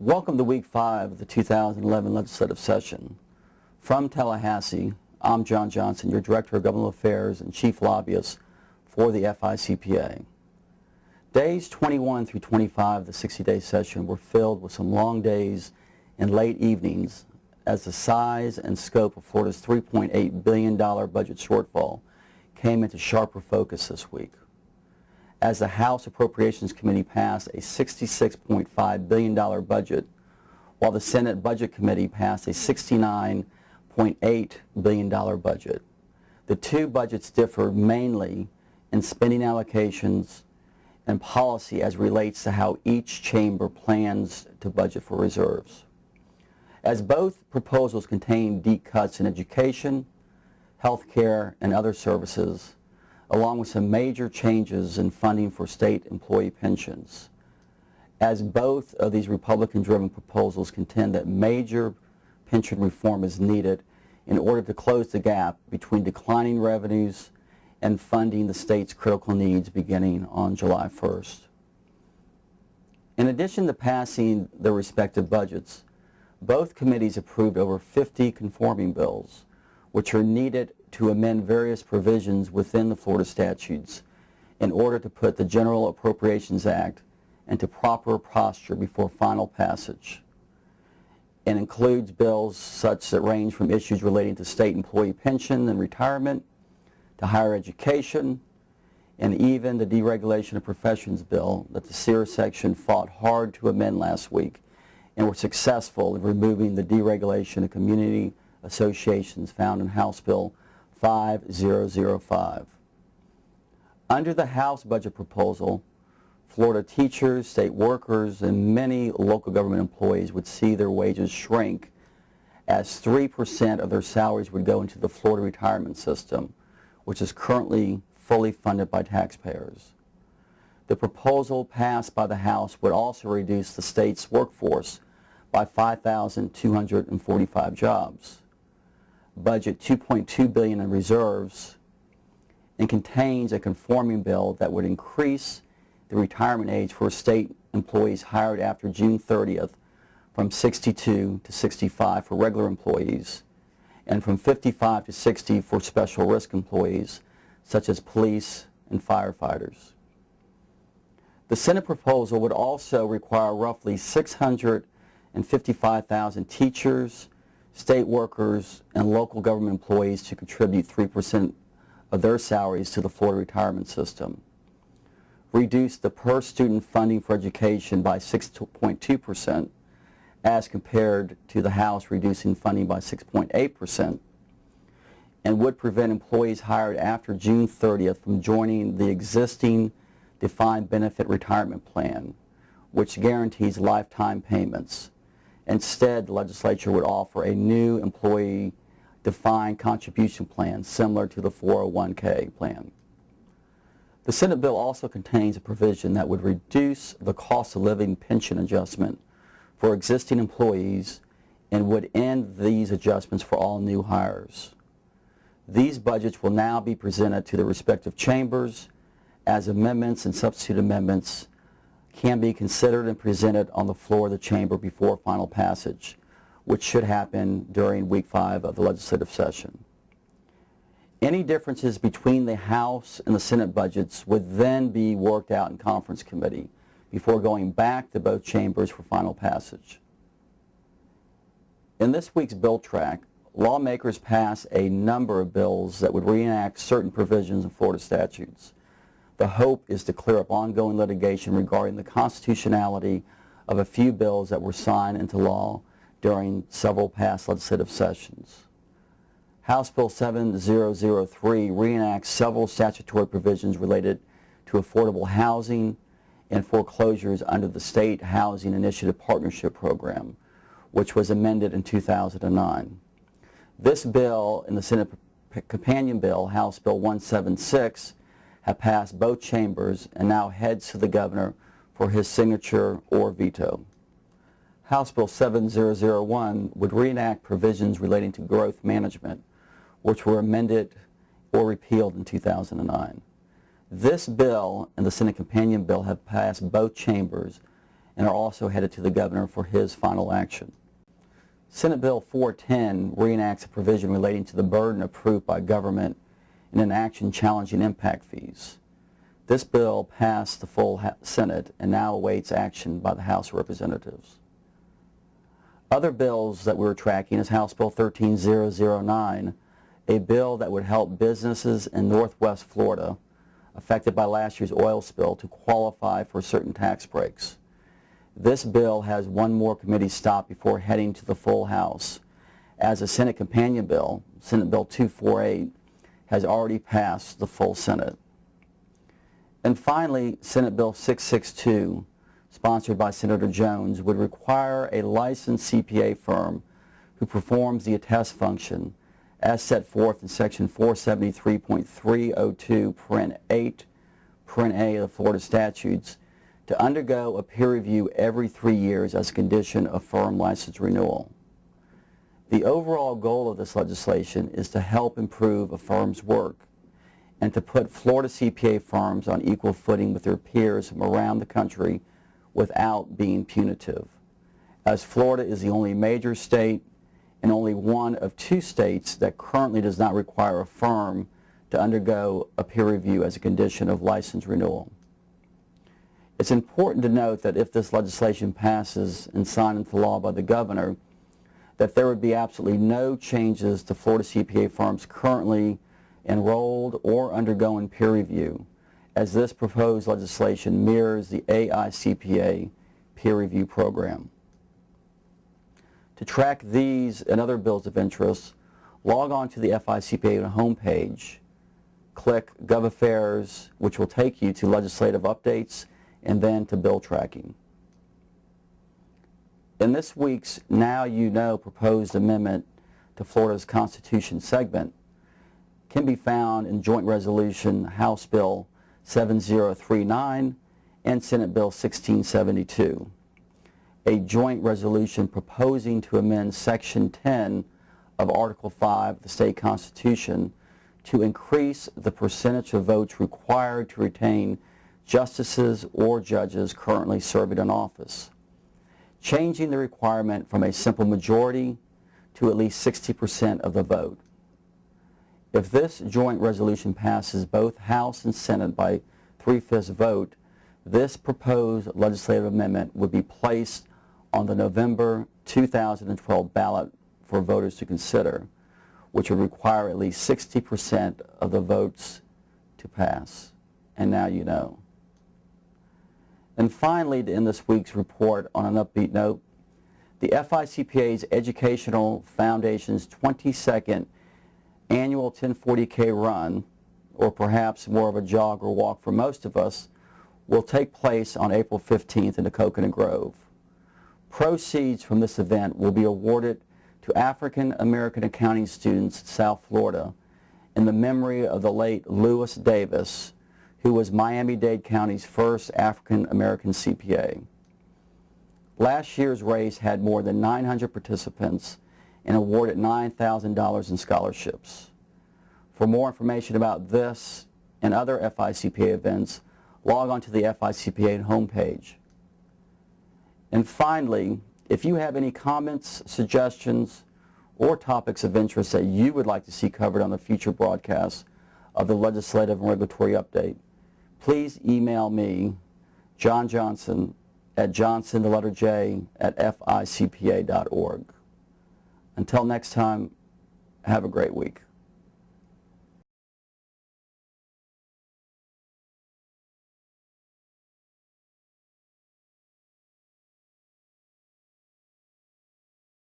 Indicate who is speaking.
Speaker 1: Welcome to Week 5 of the 2011 legislative session. From Tallahassee, I'm John Johnson, your Director of Governmental Affairs and Chief Lobbyist for the FICPA. Days 21 through 25 of the 60-day session were filled with some long days and late evenings as the size and scope of Florida's $3.8 billion budget shortfall came into sharper focus this week. As the House Appropriations Committee passed a $66.5 billion budget, while the Senate Budget Committee passed a $69.8 billion budget. The two budgets differ mainly in spending allocations and policy as relates to how each chamber plans to budget for reserves. As both proposals contain deep cuts in education, health care, and other services, along with some major changes in funding for state employee pensions. As both of these Republican-driven proposals contend that major pension reform is needed in order to close the gap between declining revenues and funding the state's critical needs beginning on July 1st. In addition to passing their respective budgets, both committees approved over 50 conforming bills, which are needed to amend various provisions within the Florida statutes in order to put the General Appropriations Act into proper posture before final passage. It includes bills such that range from issues relating to state employee pension and retirement, to higher education, and even the deregulation of professions bill that the SEER section fought hard to amend last week and were successful in removing the deregulation of community associations found in House Bill 5005. Under the House budget proposal, Florida teachers, state workers, and many local government employees would see their wages shrink as 3% of their salaries would go into the Florida retirement system, which is currently fully funded by taxpayers. The proposal passed by the House would also reduce the state's workforce by 5,245 jobs, budget $2.2 billion in reserves, and contains a conforming bill that would increase the retirement age for state employees hired after June 30th from 62 to 65 for regular employees and from 55 to 60 for special risk employees such as police and firefighters. The Senate proposal would also require roughly 655,000 teachers, state workers, and local government employees to contribute 3% of their salaries to the Florida retirement system, reduce the per-student funding for education by 6.2% as compared to the House reducing funding by 6.8%, and would prevent employees hired after June 30th from joining the existing defined benefit retirement plan, which guarantees lifetime payments. Instead, the legislature would offer a new employee defined contribution plan similar to the 401k plan. The Senate bill also contains a provision that would reduce the cost of living pension adjustment for existing employees and would end these adjustments for all new hires. These budgets will now be presented to the respective chambers as amendments and substitute amendments can be considered and presented on the floor of the chamber before final passage, which should happen during Week 5 of the legislative session. Any differences between the House and the Senate budgets would then be worked out in conference committee before going back to both chambers for final passage. In this week's bill track, lawmakers passed a number of bills that would reenact certain provisions of Florida statutes. The hope is to clear up ongoing litigation regarding the constitutionality of a few bills that were signed into law during several past legislative sessions. House Bill 7003 reenacts several statutory provisions related to affordable housing and foreclosures under the State Housing Initiative Partnership Program, which was amended in 2009. This bill and the Senate companion bill, House Bill 176, have passed both chambers and now heads to the governor for his signature or veto. House Bill 7001 would reenact provisions relating to growth management, which were amended or repealed in 2009. This bill and the Senate companion bill have passed both chambers and are also headed to the governor for his final action. Senate Bill 410 reenacts a provision relating to the burden of proof by government in an action challenging impact fees. This bill passed the full Senate and now awaits action by the House of Representatives. Other bills that we're tracking is House Bill 13009, a bill that would help businesses in Northwest Florida affected by last year's oil spill to qualify for certain tax breaks. This bill has one more committee stop before heading to the full House, as a Senate companion bill, Senate Bill 248, has already passed the full Senate. And finally, Senate Bill 662, sponsored by Senator Jones, would require a licensed CPA firm who performs the attest function as set forth in Section 473.302, Parent 8, Parent A of the Florida statutes, to undergo a peer review every 3 years as a condition of firm license renewal. The overall goal of this legislation is to help improve a firm's work and to put Florida CPA firms on equal footing with their peers from around the country without being punitive, as Florida is the only major state and only one of 2 states that currently does not require a firm to undergo a peer review as a condition of license renewal. It's important to note that if this legislation passes and signed into law by the governor, that there would be absolutely no changes to Florida CPA firms currently enrolled or undergoing peer review, as this proposed legislation mirrors the AICPA peer review program. To track these and other bills of interest, log on to the FICPA homepage, click Gov Affairs, which will take you to legislative updates and then to bill tracking. In this week's Now You Know proposed amendment to Florida's Constitution segment can be found in Joint Resolution House Bill 7039 and Senate Bill 1672, a joint resolution proposing to amend Section 10 of Article 5 of the state constitution to increase the percentage of votes required to retain justices or judges currently serving in office, changing the requirement from a simple majority to at least 60% of the vote. If this joint resolution passes both House and Senate by 3/5 vote, this proposed legislative amendment would be placed on the November 2012 ballot for voters to consider, which would require at least 60% of the votes to pass. And now you know. And finally, to end this week's report on an upbeat note, the FICPA's Educational Foundation's 22nd annual 1040K run, or perhaps more of a jog or walk for most of us, will take place on April 15th in the Coconut Grove. Proceeds from this event will be awarded to African American accounting students in South Florida in the memory of the late Lewis Davis, who was Miami-Dade County's first African American CPA. Last year's race had more than 900 participants and awarded $9,000 in scholarships. For more information about this and other FICPA events, log on to the FICPA homepage. And finally, if you have any comments, suggestions, or topics of interest that you would like to see covered on the future broadcasts of the Legislative and Regulatory Update, please email me, John Johnson, at johnson@ficpa.org. Until next time, have a great week.